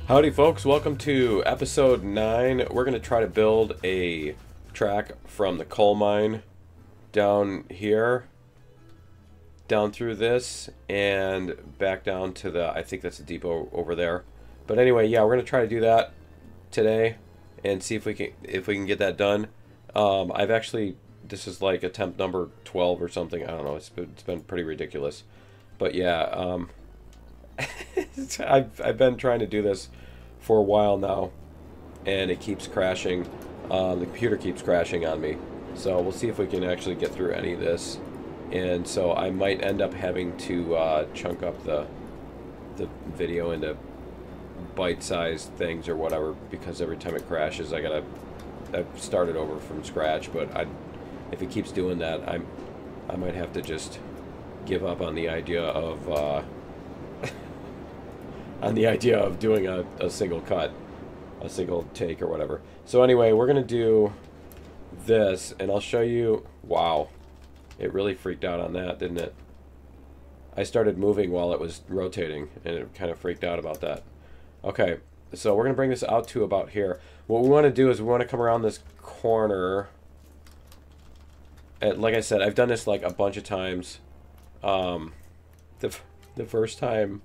Howdy folks, welcome to episode 9. We're going to try to build a track from the coal mine down here, down through this, and back down to the, I think that's the depot over there. But anyway, yeah, we're going to try to do that today and see if we can get that done. I've actually, this is like attempt number 12 or something, I don't know, it's been pretty ridiculous. But yeah, I've been trying to do this for a while now, and it keeps crashing. The computer keeps crashing on me. So we'll see if we can actually get through any of this. And so I might end up having to chunk up the video into bite-sized things or whatever, because every time it crashes I've started over from scratch. But if it keeps doing that, I might have to just give up on the idea of doing a single cut, a single take or whatever. So anyway, we're gonna do this, and I'll show you. Wow, it really freaked out on that, didn't it? I started moving while it was rotating, and it kind of freaked out about that. Okay, so we're gonna bring this out to about here. What we want to do is we want to come around this corner. And like I said, I've done this like a bunch of times. The first time,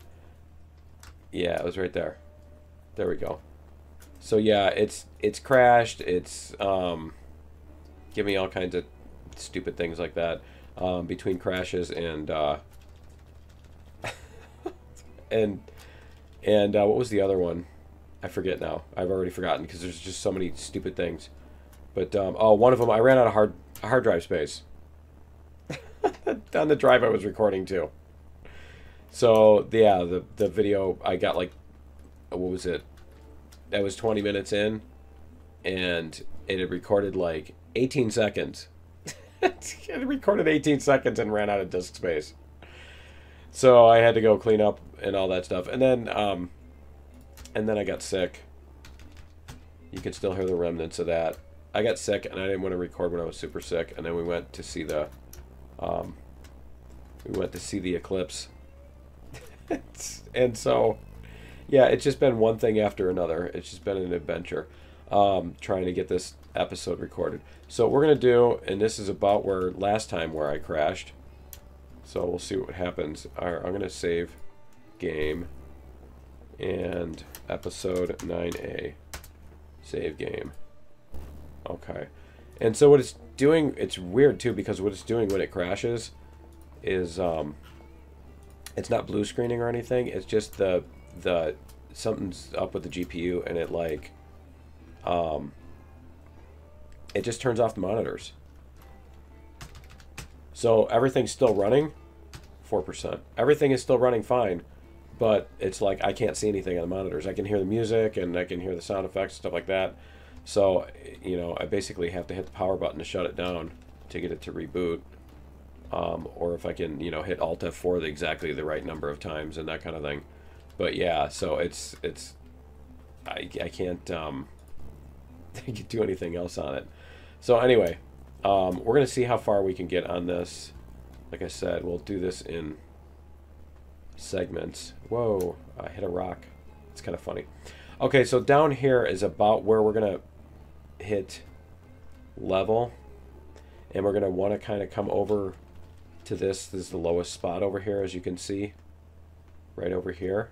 yeah, it was right there. There we go. So yeah, it's crashed. It's giving me all kinds of stupid things like that between crashes and and what was the other one? I forget now. I've already forgotten because there's just so many stupid things. But oh, one of them, I ran out of hard drive space on the drive I was recording too. So yeah, the video I got, like, what was it? That was 20 minutes in, and it had recorded like 18 seconds. It recorded 18 seconds and ran out of disk space. So I had to go clean up and all that stuff, and then I got sick. You can still hear the remnants of that. I got sick, and I didn't want to record when I was super sick. And then we went to see the eclipse. And so, yeah, it's just been one thing after another. It's just been an adventure trying to get this episode recorded. So what we're going to do, and this is about where last time where I crashed. So we'll see what happens. I'm going to save game and episode 9A. Save game. Okay. And so what it's doing, it's weird too, because what it's doing when it crashes is it's not blue screening or anything. It's just the something's up with the GPU, and it like it just turns off the monitors. So everything's still running, 4%. Everything is still running fine, but it's like I can't see anything on the monitors. I can hear the music, and I can hear the sound effects, stuff like that. So, you know, I basically have to hit the power button to shut it down to get it to reboot. Or if I can, you know, hit Alt F4 exactly the right number of times and that kind of thing. But yeah, so I can't do anything else on it. So anyway, we're going to see how far we can get on this. Like I said, we'll do this in segments. Whoa, I hit a rock. It's kind of funny. Okay, so down here is about where we're going to hit level. And we're going to want to kind of come over to this. This is the lowest spot over here, as you can see. Right over here.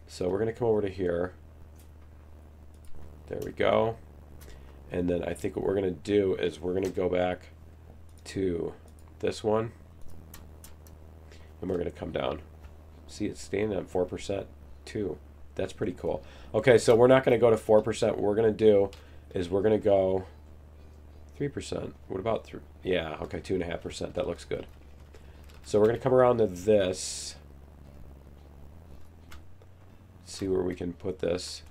So we're going to come over to here. There we go. And then I think what we're going to do is we're going to go back to this one. And we're going to come down. See, it's staying on 4% too. That's pretty cool. Okay, so we're not going to go to 4%. What we're going to do is we're going to go 3%. What about 3? Yeah, okay, 2.5%. That looks good. So we're going to come around to this. See where we can put this.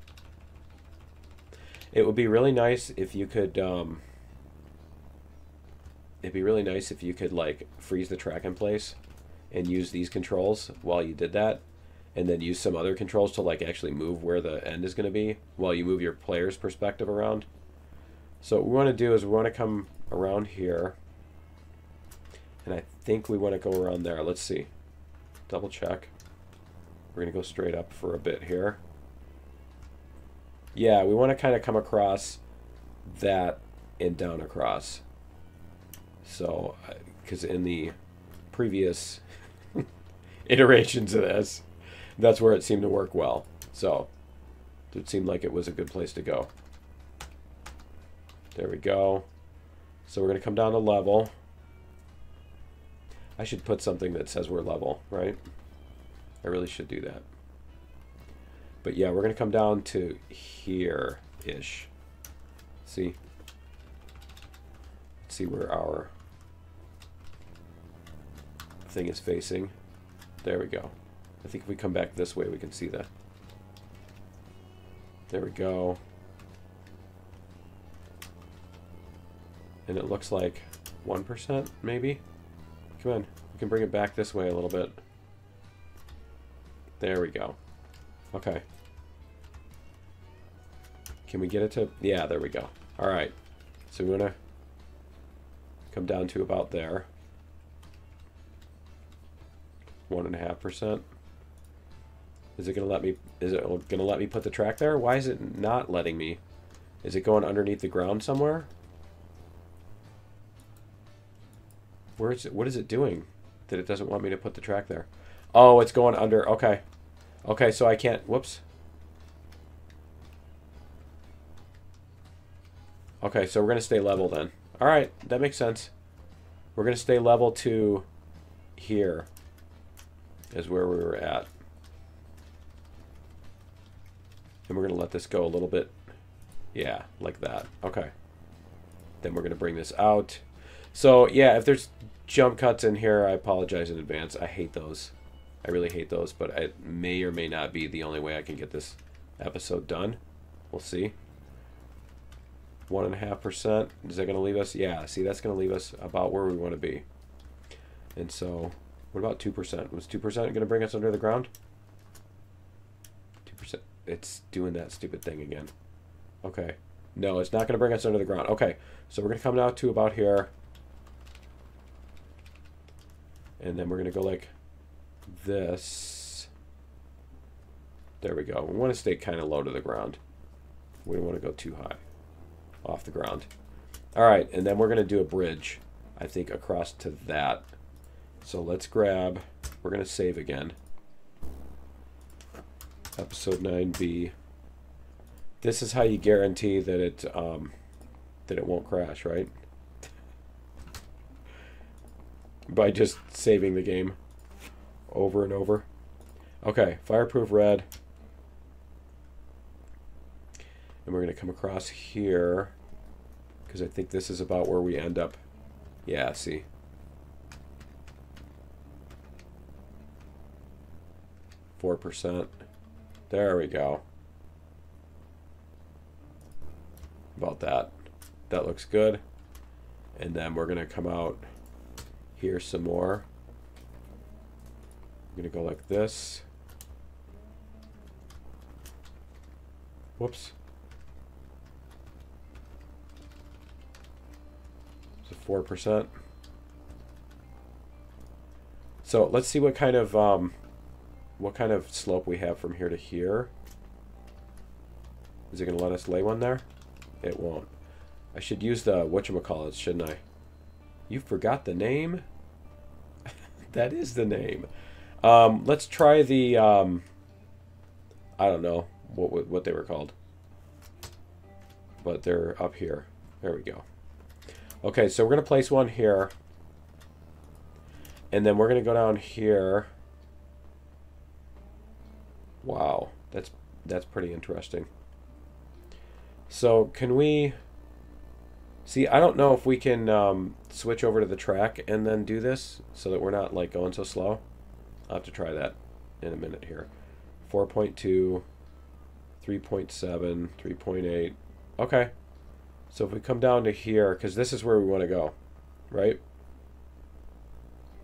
It would be really nice if you could like freeze the track in place and use these controls while you did that, and then use some other controls to like actually move where the end is going to be while you move your player's perspective around. So what we want to do is we want to come around here, and I think we want to go around there. Let's see. Double check. We're going to go straight up for a bit here. Yeah, we want to kind of come across that and down across. So, because in the previous iterations of this, that's where it seemed to work well. So, it seemed like it was a good place to go. There we go. So we're going to come down to level. I should put something that says we're level, right? I really should do that. But yeah, we're going to come down to here-ish. See? See where our thing is facing. There we go. I think if we come back this way, we can see that. There we go. And it looks like 1%, maybe? Come on. We can bring it back this way a little bit. There we go. Okay. Can we get it to... Yeah, there we go. Alright. So we want to come down to about there. 1.5%. Is it going to let me... Is it going to let me put the track there? Why is it not letting me? Is it going underneath the ground somewhere? Where is it? What is it doing that it doesn't want me to put the track there? Oh, it's going under. Okay. Okay, so I can't... Whoops. Okay, so we're going to stay level then. All right, that makes sense. We're going to stay level to here is where we were at. And we're going to let this go a little bit. Yeah, like that. Okay. Then we're going to bring this out. So, yeah, if there's jump cuts in here, I apologize in advance. I hate those. I really hate those, but it may or may not be the only way I can get this episode done. We'll see. 1.5%. Is that going to leave us? Yeah, see, that's going to leave us about where we want to be. And so, what about 2%? Was 2% going to bring us under the ground? 2%. It's doing that stupid thing again. Okay. No, it's not going to bring us under the ground. Okay, so we're going to come down to about here. And then we're going to go like this. There we go. We want to stay kind of low to the ground. We don't want to go too high off the ground. All right, and then we're going to do a bridge, I think, across to that. So let's grab, we're going to save again. Episode 9B. This is how you guarantee that it won't crash, right? By just saving the game over and over. Okay, fireproof red. And we're going to come across here because I think this is about where we end up. Yeah, see. %. There we go. About that. That looks good. And then we're going to come out here some more. I'm going to go like this. Whoops. So 4%. So let's see what kind of slope we have from here to here. Is it going to let us lay one there? It won't. I should use the whatchamacallit, shouldn't I? You forgot the name? That is the name. Let's try the, I don't know what they were called. But they're up here. There we go. Okay, so we're going to place one here. And then we're going to go down here. Wow, that's pretty interesting. So can we... See, I don't know if we can switch over to the track and then do this so that we're not like going so slow. I'll have to try that in a minute here. 4.2, 3.7, 3.8. Okay. So if we come down to here, because this is where we want to go, right?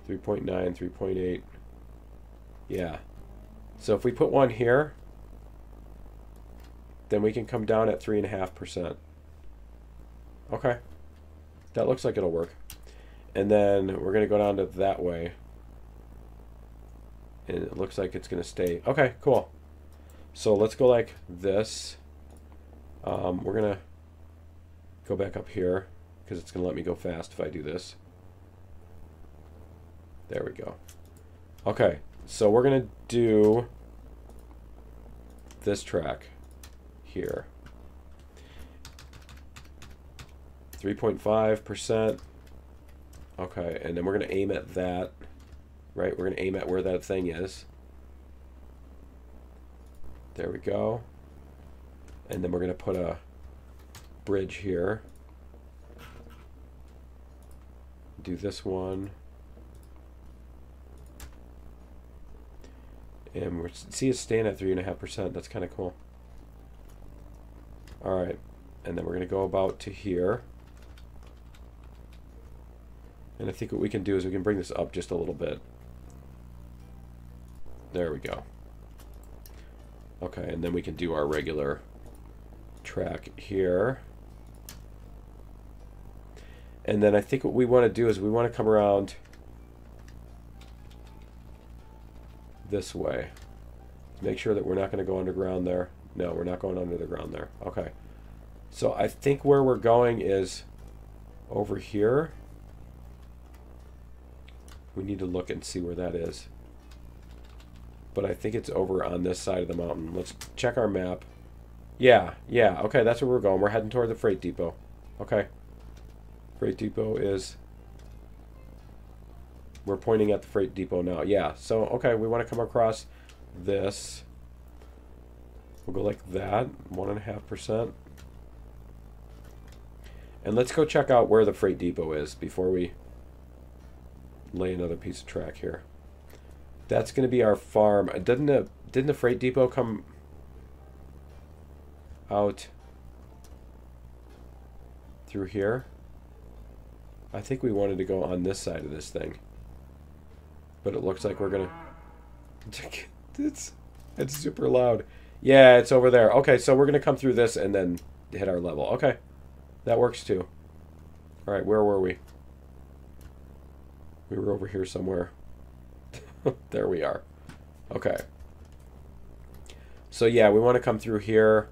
3.9, 3.8. Yeah. So if we put one here, then we can come down at 3.5%. Okay. That looks like it'll work. And then we're going to go down to that way. And it looks like it's going to stay. Okay, cool. So let's go like this. We're going to go back up here because it's going to let me go fast if I do this. There we go. Okay, so we're going to do this track here. 3.5%. Okay, and then we're going to aim at that. Right, we're going to aim at where that thing is. There we go. And then we're going to put a bridge here. Do this one. And we're see it's staying at 3.5%. That's kind of cool. All right, and then we're going to go about to here. And I think what we can do is we can bring this up just a little bit. There we go. Okay, and then we can do our regular track here. And then I think what we want to do is we want to come around this way. Make sure that we're not going to go underground there. No, we're not going under the ground there. Okay. So I think where we're going is over here. We need to look and see where that is. But I think it's over on this side of the mountain. Let's check our map. Yeah, okay, that's where we're going. We're heading toward the freight depot. Okay. Freight depot is... We're pointing at the freight depot now. Yeah, so, okay, we want to come across this. We'll go like that, 1.5%. And let's go check out where the freight depot is before we lay another piece of track here. That's going to be our farm. Didn't the freight depot come out through here? I think we wanted to go on this side of this thing. But it looks like we're going to... It's super loud. Yeah, it's over there. Okay, so we're going to come through this and then hit our level. Okay, that works too. All right, where were we? We were over here somewhere. There we are. Okay. So yeah, we want to come through here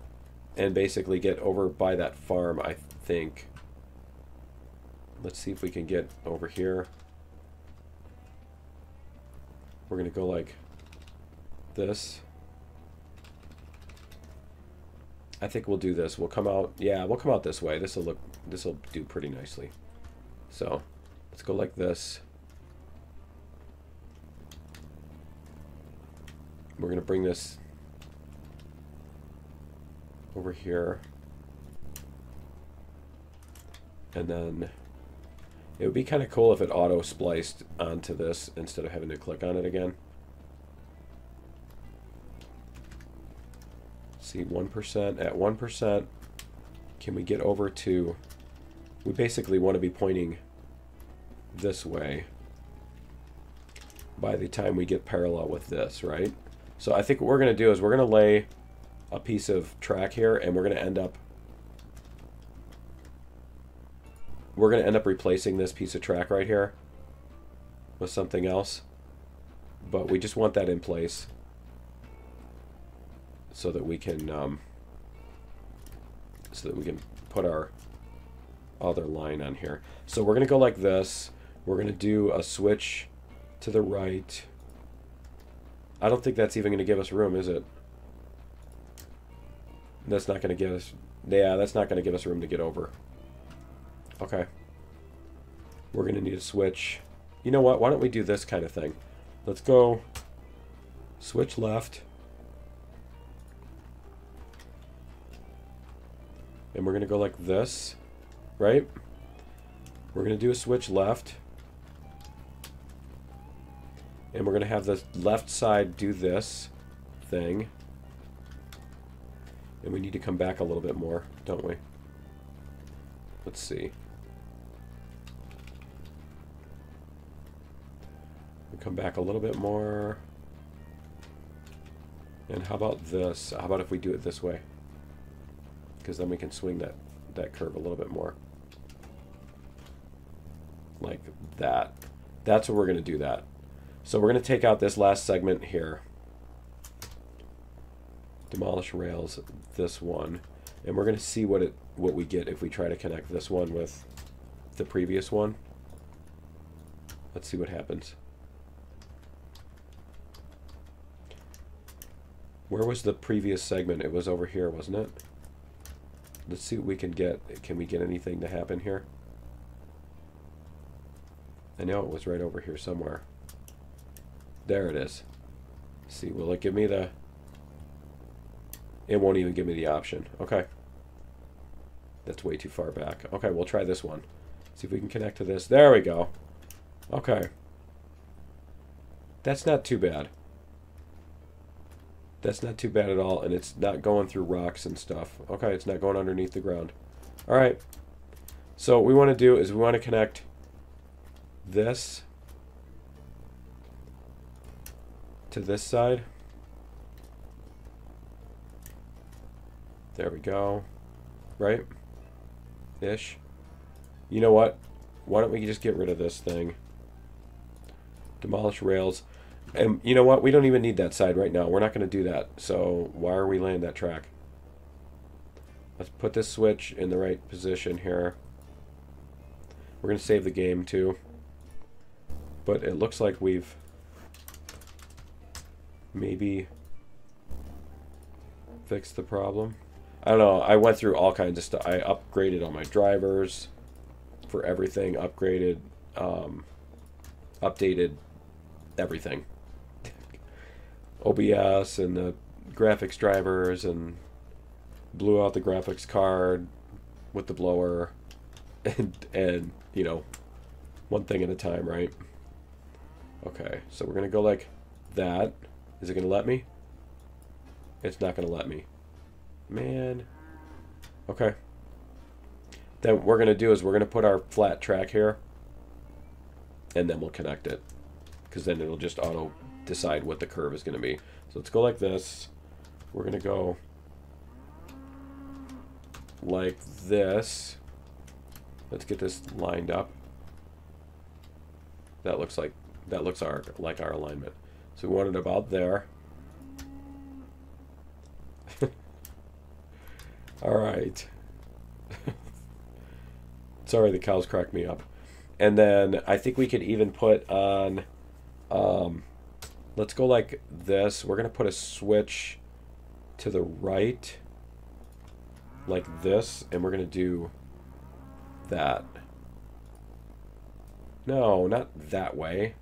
and basically get over by that farm, I think. Let's see if we can get over here. We're going to go like this. I think we'll do this. We'll come out. Yeah, we'll come out this way. This will do pretty nicely. So, let's go like this. We're going to bring this over here. And then it would be kind of cool if it auto-spliced onto this instead of having to click on it again. See, 1%. At 1%, can we get over to... We basically want to be pointing this way by the time we get parallel with this, right? So I think what we're going to do is we're going to lay a piece of track here, and we're going to end up replacing this piece of track right here with something else. But we just want that in place so that we can put our other line on here. So we're going to go like this. We're going to do a switch to the right. I don't think that's even going to give us room, is it? That's not going to give us... Yeah, that's not going to give us room to get over. Okay. We're going to need a switch. You know what? Why don't we do this kind of thing? Let's go switch left. And we're going to go like this, right? We're going to do a switch left. And we're going to have the left side do this thing. And we need to come back a little bit more, don't we? Let's see. We come back a little bit more. And how about this? How about if we do it this way? Because then we can swing that curve a little bit more. Like that. That's what we're going to do that. So we're going to take out this last segment here. Demolish rails, this one. And we're going to see what we get if we try to connect this one with the previous one. Let's see what happens. Where was the previous segment? It was over here, wasn't it? Let's see what we can get. Can we get anything to happen here? I know it was right over here somewhere. There it is. Let's see, will it give me the... It won't even give me the option. Okay. That's way too far back. Okay, we'll try this one. See if we can connect to this. There we go. Okay. That's not too bad. That's not too bad at all, and it's not going through rocks and stuff. Okay, it's not going underneath the ground. Alright. So what we want to do is we want to connect this to this side. There we go. Right? Ish. You know what? Why don't we just get rid of this thing? Demolish rails. And you know what? We don't even need that side right now. We're not going to do that. So why are we laying that track? Let's put this switch in the right position here. We're going to save the game too. But it looks like we've maybe fixed the problem. I don't know. I went through all kinds of stuff. I upgraded all my drivers for everything. Upgraded, updated everything. OBS and the graphics drivers, and blew out the graphics card with the blower, and you know, one thing at a time, right? Okay, so we're gonna go like that. Is it gonna let me? It's not gonna let me. Man. Okay. Then what we're gonna do is we're gonna put our flat track here, and then we'll connect it, because then it'll just auto decide what the curve is going to be. So let's go like this. We're going to go like this. Let's get this lined up. That looks like our alignment. So we want it about there. All right. Sorry, the cows cracked me up. And then I think we could even put on, let's go like this. We're going to put a switch to the right, like this, and we're going to do that. No, not that way.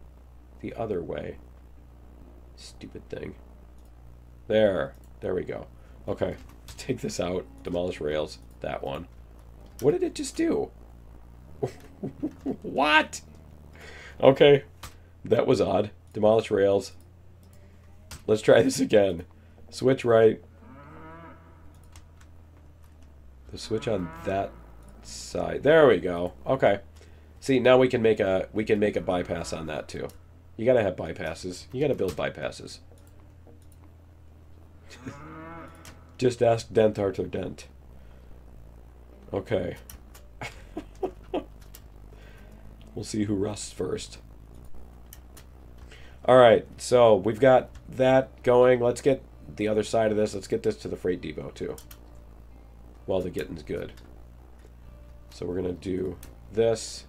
The other way. Stupid thing. There we go. Okay, take this out. Demolish rails. That one. What did it just do? What? Okay, that was odd. Demolish rails. Let's try this again. Switch right. The switch on that side. There we go. Okay. See, now we can make a bypass on that too. You gotta have bypasses. You gotta build bypasses. Just ask Dent Arthur Dent. Okay. We'll see who rusts first. Alright, so we've got that going. Let's get the other side of this. Let's get this to the freight depot too, while the getting's good. So we're going to do this.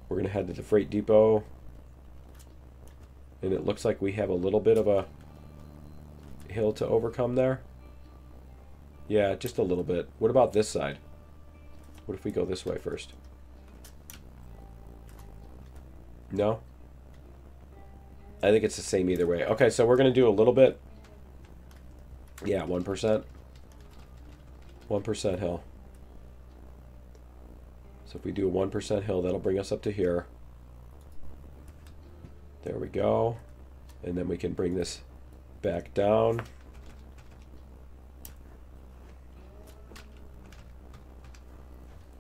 We're going to head to the freight depot. And it looks like we have a little bit of a hill to overcome there. Yeah, just a little bit. What about this side? What if we go this way first? No? I think it's the same either way. Okay, so we're going to do a little bit. Yeah, 1%. 1% hill. So if we do a 1% hill, that'll bring us up to here. There we go. And then we can bring this back down.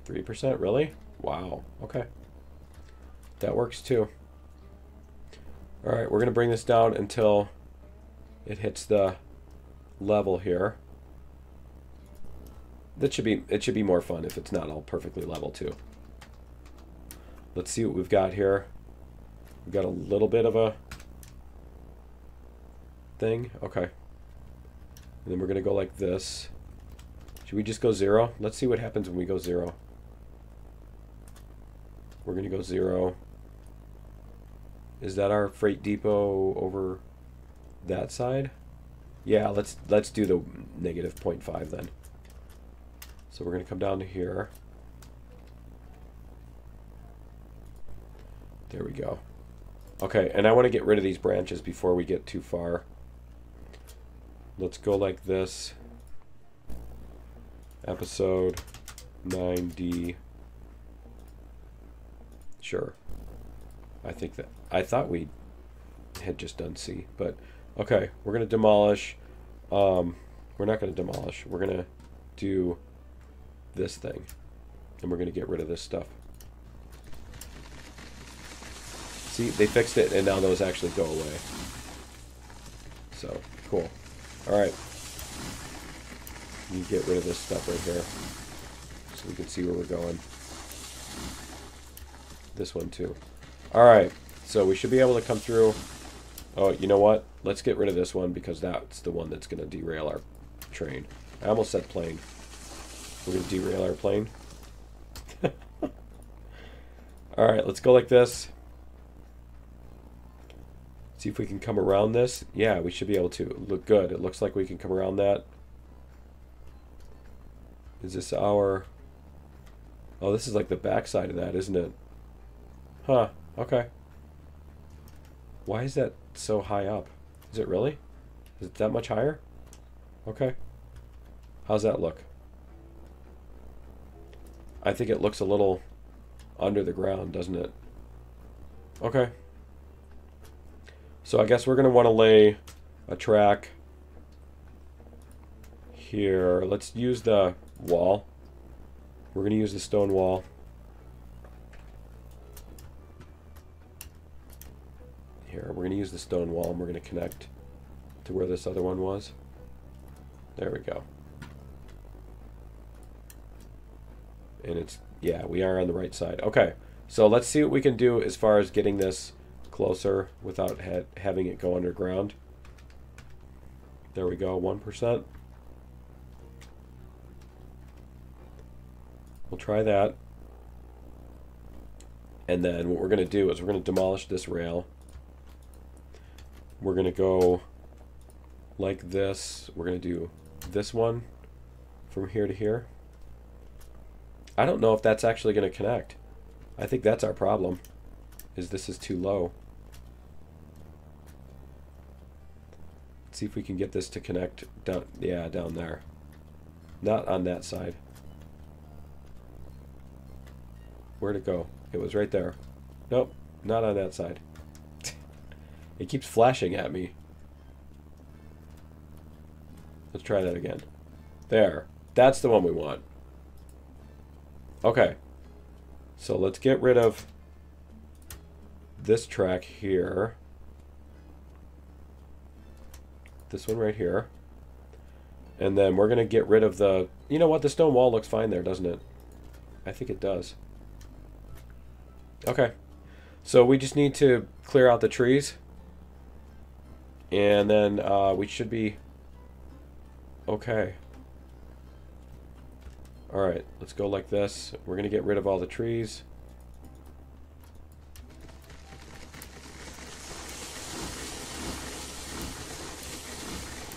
%, really? Wow. Okay. That works too. Alright, we're going to bring this down until it hits the level here. It should be more fun if it's not all perfectly level too. Let's see what we've got here. We got a little bit of a thing. Okay. And then we're going to go like this. Should we just go 0? Let's see what happens when we go 0. We're going to go 0. Is that our freight depot over that side? Yeah, let's do the negative 0.5 then. So we're going to come down to here. There we go. Okay, and I want to get rid of these branches before we get too far. Let's go like this. Episode 9D. Sure. I thought we had just done C, but okay, we're gonna demolish. We're not gonna demolish. We're gonna do this thing, and we're gonna get rid of this stuff. See, they fixed it, and now those actually go away. So cool. All right, you get rid of this stuff right here, so we can see where we're going. This one too. All right, so we should be able to come through. Oh, you know what? Let's get rid of this one because that's the one that's going to derail our train. I almost said plane. We're going to derail our plane. All right, let's go like this. See if we can come around this. Yeah, we should be able to. Look good. It looks like we can come around that. Is this our... Oh, this is like the back side of that, isn't it? Huh. Okay. Why is that so high up? Is it really? Is it that much higher? Okay. How's that look? I think it looks a little under the ground, doesn't it? Okay. So I guess we're going to want to lay a track here. Let's use the wall. We're going to use the stone wall. Here, we're going to use the stone wall and we're going to connect to where this other one was. There we go. And it's, yeah, we are on the right side. Okay, so let's see what we can do as far as getting this closer without having it go underground. There we go, 1%. We'll try that. And then what we're going to do is we're going to demolish this rail. We're going to go like this. We're going to do this one from here to here. I don't know if that's actually going to connect. I think that's our problem, is this is too low. Let's see if we can get this to connect down, yeah, down there. Not on that side. Where'd it go? It was right there. Nope, not on that side. It keeps flashing at me. Let's try that again. There. That's the one we want. Okay. So let's get rid of this track here. This one right here. And then we're going to get rid of the... You know what? The stone wall looks fine there, doesn't it? I think it does. Okay. So we just need to clear out the trees. And then we should be okay. Alright, let's go like this. We're going to get rid of all the trees.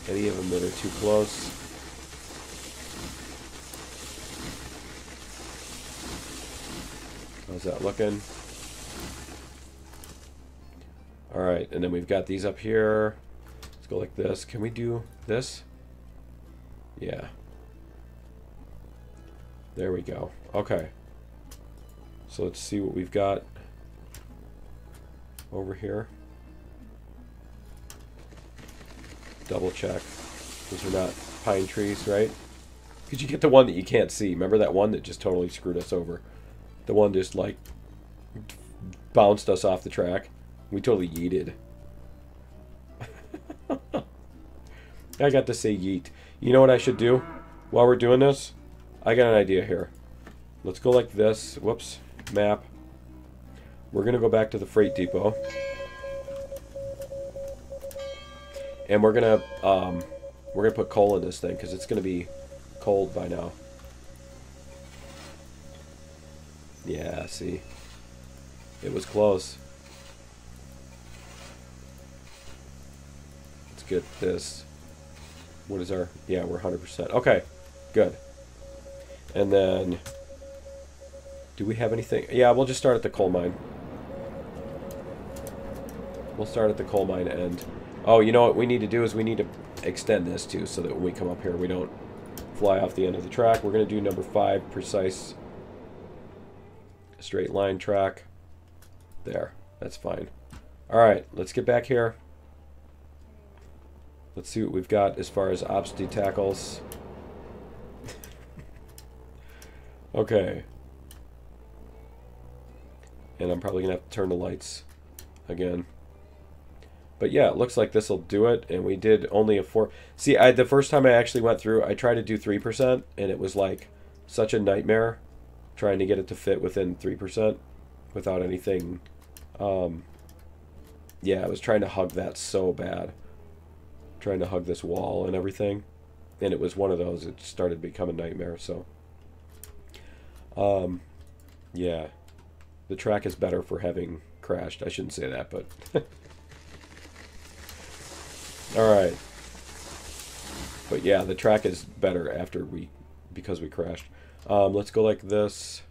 Any of them that are too close. How's that looking? Alright, and then we've got these up here. Let's go like this. Can we do this? Yeah. There we go. Okay. So let's see what we've got over here. Double check. Those are not pine trees, right? Because you get the one that you can't see. Remember that one that just totally screwed us over? The one just like bounced us off the track. We totally yeeted. I got to say yeet. You know what I should do while we're doing this? I got an idea here. Let's go like this. Whoops. Map. we're going to go back to the freight depot. And we're going to put coal in this thing because it's going to be cold by now. Yeah, see. It was close. Let's get this. What is our... Yeah, we're 100%. Okay, good. And then... Do we have anything? Yeah, we'll just start at the coal mine. We'll start at the coal mine end. Oh, you know what we need to do is we need to extend this too so that when we come up here we don't fly off the end of the track. We're going to do number 5, precise straight line track. There, that's fine. Alright, let's get back here. Let's see what we've got as far as obstacle tackles. Okay. And I'm probably going to have to turn the lights again. But yeah, it looks like this will do it. And we did only a 4. See, the first time I actually went through, I tried to do 3%. And it was like such a nightmare trying to get it to fit within 3% without anything. Yeah, I was trying to hug that so bad. Trying to hug this wall and everything. And it was one of those. It started to become a nightmare. So, yeah. The track is better for having crashed. I shouldn't say that, but... Alright. But yeah, the track is better after because we crashed. Let's go like this.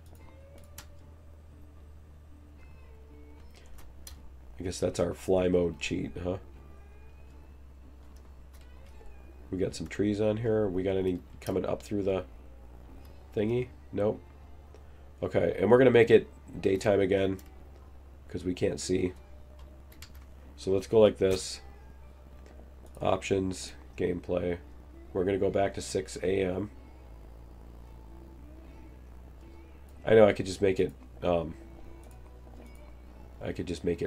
I guess that's our fly mode cheat, huh? We got some trees on here. We got any coming up through the thingy? Nope. Okay, and we're going to make it daytime again because we can't see. So let's go like this. Options, gameplay. We're going to go back to 6 a.m. I know I could just make it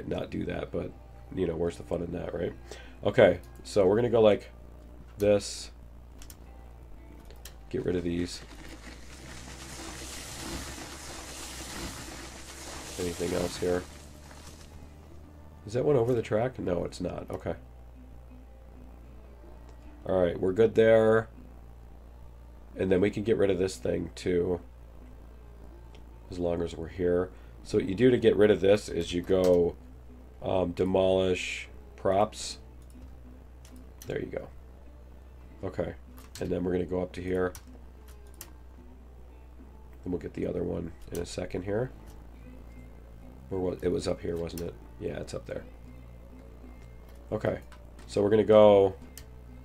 not do that, but you know, where's the fun in that, right? Okay, so we're going to go like this. Get rid of these. Anything else here? Is that one over the track? No, it's not. Okay. Alright, we're good there. And then we can get rid of this thing too. As long as we're here. So what you do to get rid of this is you go demolish props. There you go. Okay. And then we're going to go up to here. And we'll get the other one in a second here. Or what? It was up here, wasn't it? Yeah, it's up there. Okay. So we're going to go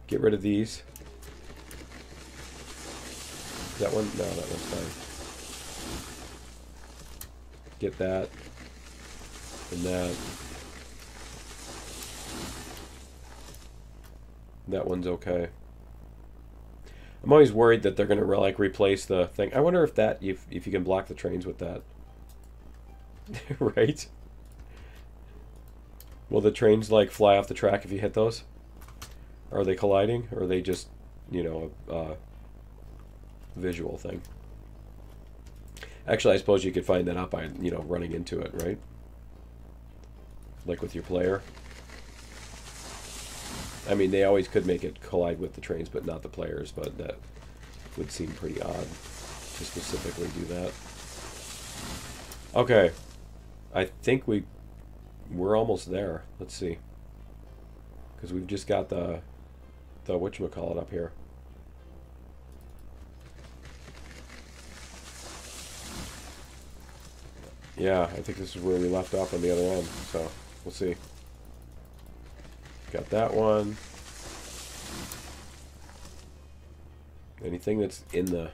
get rid of these. That one? No, that one's fine. Get that. And that. That one's okay. I'm always worried that they're going to like replace the thing. I wonder if that if you can block the trains with that. Right? Will the trains like fly off the track if you hit those? Are they colliding, or are they just, you know, a visual thing? Actually, I suppose you could find that out by, you know, running into it, right? Like with your player. I mean, they always could make it collide with the trains, but not the players, but that would seem pretty odd to specifically do that. Okay. I think we're almost there. Let's see. Because we've just got the whatchamacallit up here. Yeah, I think this is where we left off on the other end, so we'll see. Got that one. Anything that's in the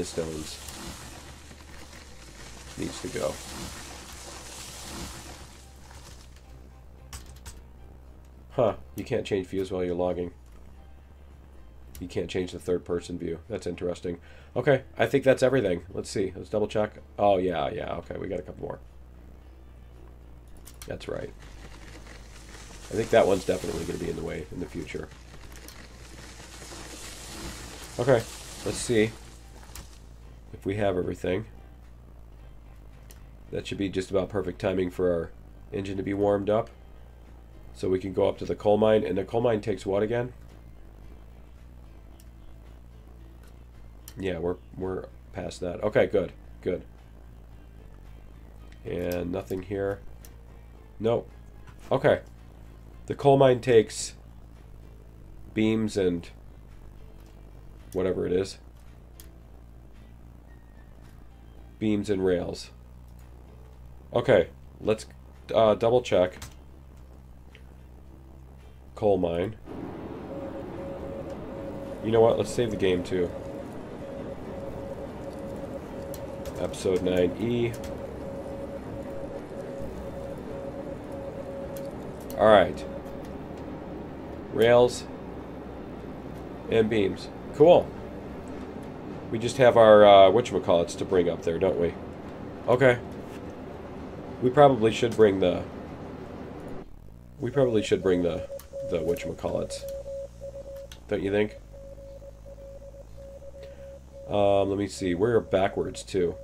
stones needs to go. Huh, you can't change views while you're logging. You can't change the third person view. That's interesting. Okay, I think that's everything. Let's see. Let's double check. Oh, yeah, okay, we got a couple more. That's right. I think that one's definitely going to be in the way in the future. Okay, let's see if we have everything. That should be just about perfect timing for our engine to be warmed up. So we can go up to the coal mine. And the coal mine takes what again? Yeah, we're past that. Okay, good. Good. And nothing here. Nope. Okay. The coal mine takes beams and whatever it is. Beams and rails. Okay, let's double check. Coal mine. You know what? Let's save the game too. Episode 9E. Alright. Rails and beams. Cool. We just have our whatchamacallits to bring up there, don't we? Okay. We probably should bring the whatchamacallits. Don't you think? Let me see. We're backwards too.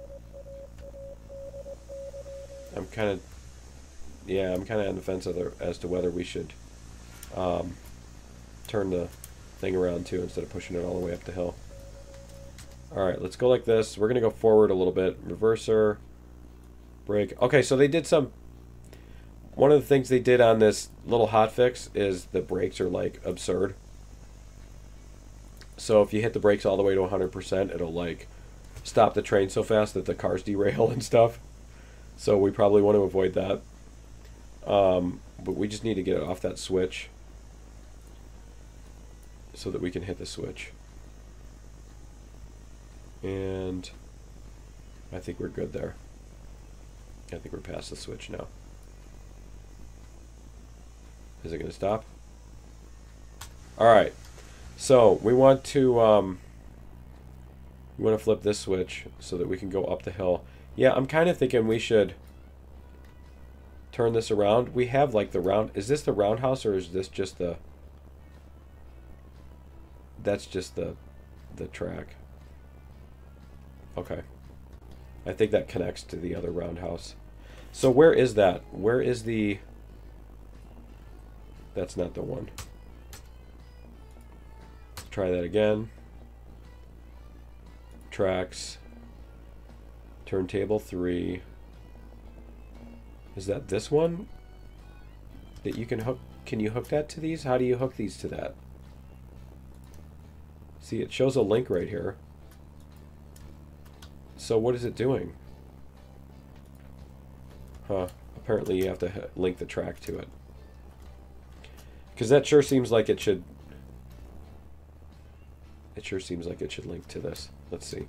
I'm kind of on the fence as to whether we should turn the thing around too instead of pushing it all the way up the hill. Alright, let's go like this. We're going to go forward a little bit. Reverser. Brake. Okay, so they did some... One of the things they did on this little hotfix is the brakes are, like, absurd. So if you hit the brakes all the way to 100%, it'll, like, stop the train so fast that the cars derail and stuff. So we probably want to avoid that. But we just need to get it off that switch so that we can hit the switch. And I think we're good there. I think we're past the switch now. Is it going to stop? Alright. So we want to flip this switch so that we can go up the hill. Yeah, I'm kind of thinking we should turn this around. We have like the round... Is this the roundhouse or is this just the... That's just the track. Okay. I think that connects to the other roundhouse. So where is that? Where is the... That's not the one. Let's try that again. Tracks. Turntable 3. Is that this one? That you can hook... Can you hook that to these? How do you hook these to that? See, it shows a link right here. So what is it doing? Huh. Apparently you have to link the track to it. Because that sure seems like it should... It sure seems like it should link to this. Let's see.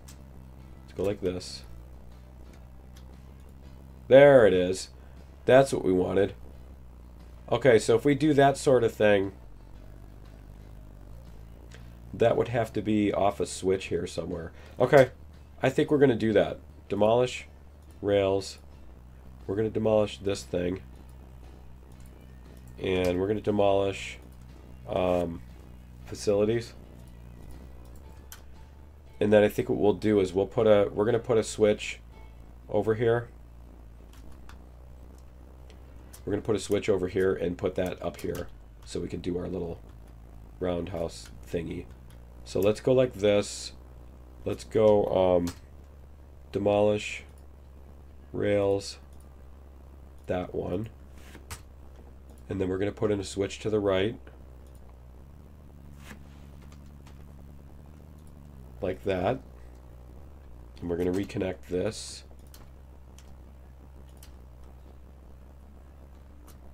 Let's go like this. There it is. That's what we wanted. Okay, so if we do that sort of thing, that would have to be off a switch here somewhere. Okay, I think we're going to do that. Demolish rails. We're going to demolish this thing. And we're going to demolish facilities. And then I think what we'll do is we're going to put a switch over here. We're going to put a switch over here and put that up here so we can do our little roundhouse thingy. So let's go like this. Let's go demolish rails, that one. And then we're going to put in a switch to the right. Like that. And we're going to reconnect this.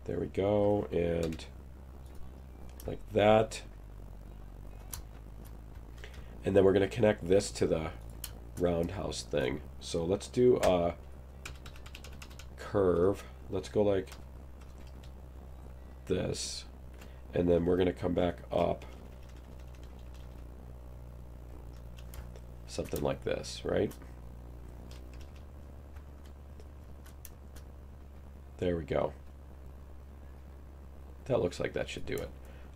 There we go. And like that. And then we're going to connect this to the roundhouse thing. So let's do a curve. Let's go like this. And then we're going to come back up. Something like this, right? There we go. That looks like that should do it.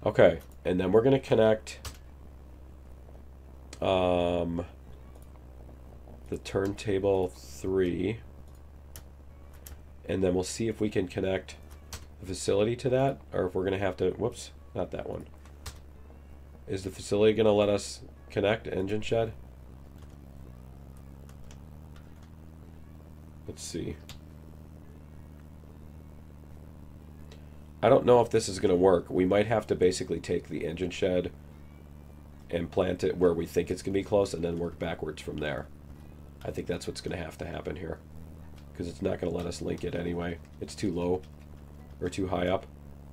Okay, and then we're going to connect the turntable 3 And then we'll see if we can connect the facility to that, or if we're going to have to... Whoops, not that one. Is the facility going to let us connect engine shed? Let's see. I don't know if this is going to work. We might have to basically take the engine shed and plant it where we think it's going to be close and then work backwards from there. I think that's what's going to happen here. Because it's not going to let us link it anyway. It's too low or too high up.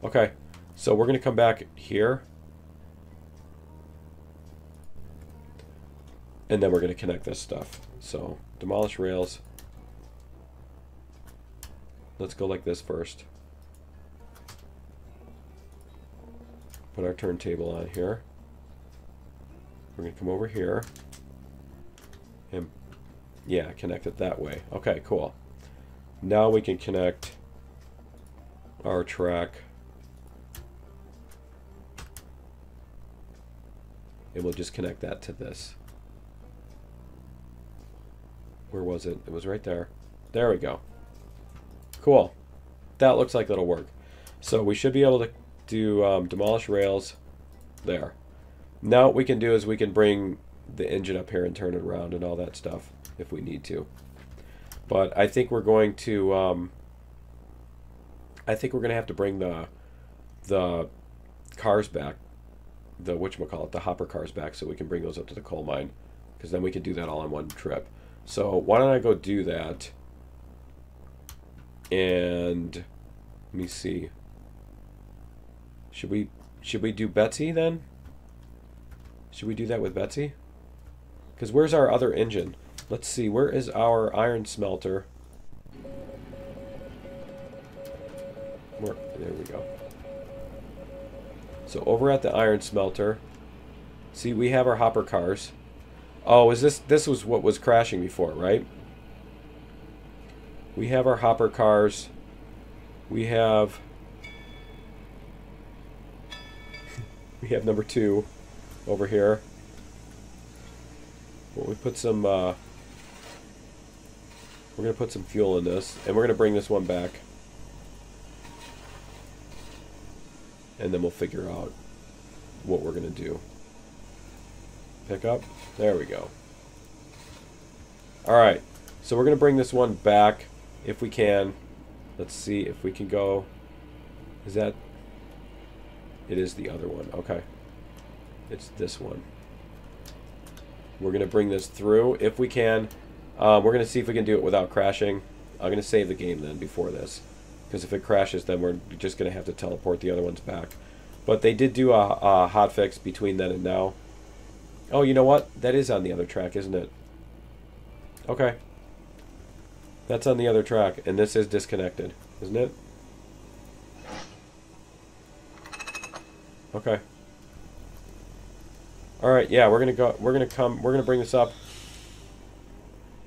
Okay, so we're going to come back here. And then we're going to connect this stuff. So, demolish rails. Let's go like this first. Put our turntable on here. We're going to come over here. And, yeah, connect it that way. Okay, cool. Now we can connect our track. And we'll just connect that to this. Where was it? It was right there. There we go. Cool. That looks like that'll work. So we should be able to do demolish rails there. Now what we can do is we can bring the engine up here and turn it around and all that stuff if we need to. But I think we're going to have to bring the cars back, the whatchamacallit, the hopper cars back, so we can bring those up to the coal mine, because then we can do that all in one trip. So why don't I go do that? And let me see. Should we do Betsy then? Should we do that with Betsy? Because where's our other engine? Let's see, where is our iron smelter? There we go. So over at the iron smelter, see, we have our hopper cars. Oh, is this was what was crashing before, right? We have our hopper cars. We have number 2 over here. Well, we put some we're gonna put some fuel in this, and we're gonna bring this one back, and then we'll figure out what we're gonna do. Pick up. There we go. Alright, so we're gonna bring this one back if we can. Let's see if we can go. Is that... It is the other one. Okay. It's this one. We're going to bring this through if we can. We're going to see if we can do it without crashing. I'm going to save the game then before this, because if it crashes, then we're just going to have to teleport the other ones back. But they did do a hotfix between then and now. Oh, you know what? That is on the other track, isn't it? Okay. That's on the other track, and this is disconnected, isn't it? Okay. All right, yeah, we're gonna bring this up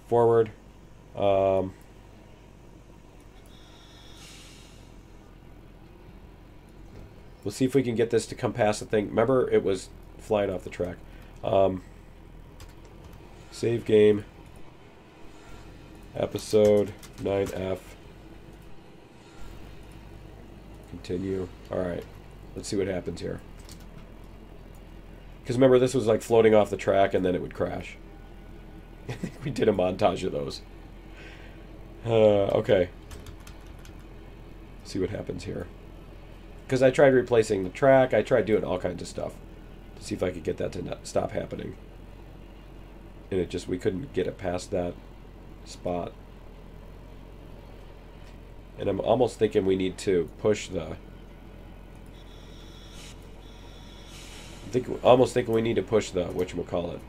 forward. We'll see if we can get this to come past the thing. Remember, it was flying off the track. Save game. Episode 9F. Continue. All right, let's see what happens here. Because remember, this was like floating off the track and then it would crash. I think we did a montage of those. Okay. See what happens here. Because I tried replacing the track. I tried doing all kinds of stuff to see if I could get that to not stop happening. And it just, we couldn't get it past that spot. And I'm almost thinking we need to push the... almost thinking we need to push the whatchamacallit.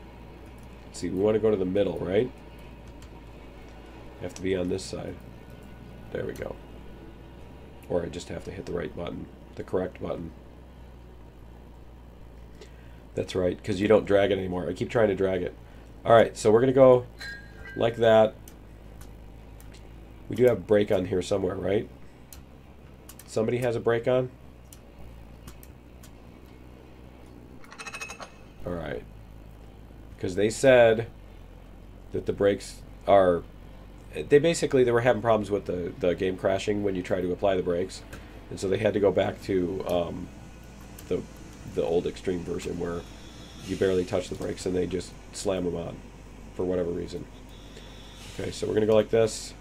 Let's see, we want to go to the middle, right? You have to be on this side. There we go. Or I just have to hit the right button, the correct button. That's right, because you don't drag it anymore. I keep trying to drag it. Alright, so we're going to go like that. We do have a brake on here somewhere, right? Somebody has a brake on? Alright. Because they said that the brakes are they basically they were having problems with the game crashing when you try to apply the brakes, and so they had to go back to the old extreme version where you barely touch the brakes and they just slam them on for whatever reason. Okay, so we're gonna go like this.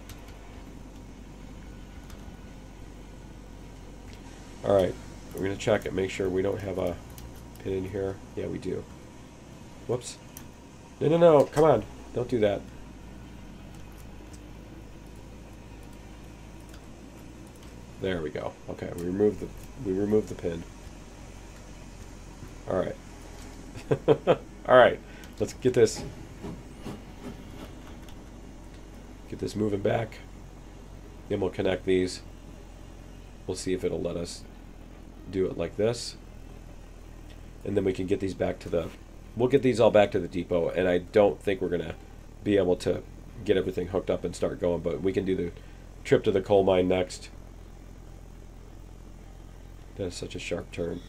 All right, we're gonna check it, make sure we don't have a pin in here. Yeah, we do. Whoops. No, no, no! Come on, don't do that. There we go. Okay, we removed the pin. All right. All right. Let's get this moving back. Then we'll connect these. We'll see if it'll let us do it like this. And then we can get these back to the we'll get these all back to the depot, and I don't think we're going to be able to get everything hooked up and start going, but we can do the trip to the coal mine next. That is such a sharp turn.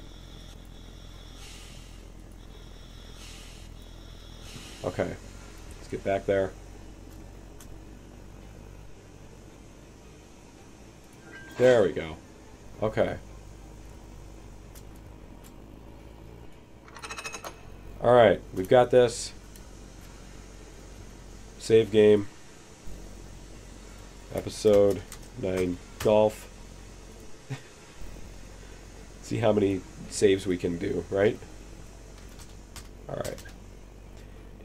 Okay, let's get back there. There we go. Okay. Alright, we've got this. Save game. Episode 9 golf. See how many saves we can do, right? Alright.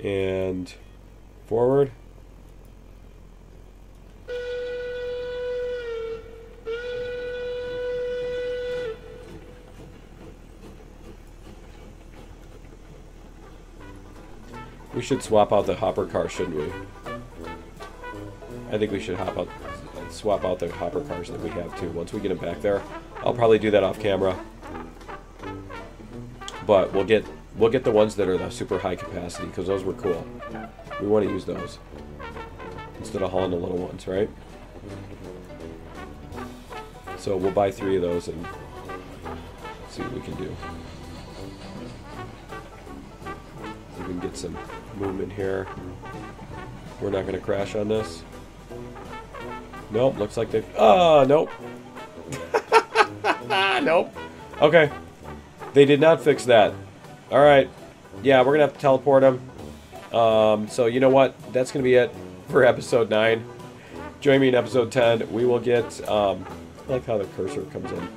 And forward. We should swap out the hopper car, shouldn't we? I think we should swap out the hopper cars that we have too. Once we get them back there, I'll probably do that off camera. But we'll get the ones that are the super high capacity because those were cool. We want to use those instead of hauling the little ones, right? So we'll buy 3 of those and see what we can do. We can get some movement here. We're not going to crash on this. Nope, looks like they've... Oh, nope. Nope. Okay. They did not fix that. Alright. Yeah, we're going to have to teleport them. So, you know what? That's going to be it for episode 9. Join me in episode 10. We will get... I like how the cursor comes in.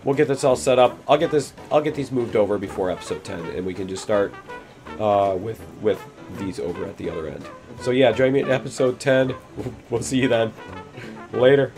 We'll get this all set up. I'll get these moved over before episode 10, and we can just start with these over at the other end. So yeah, join me in episode 10. We'll see you then. Later.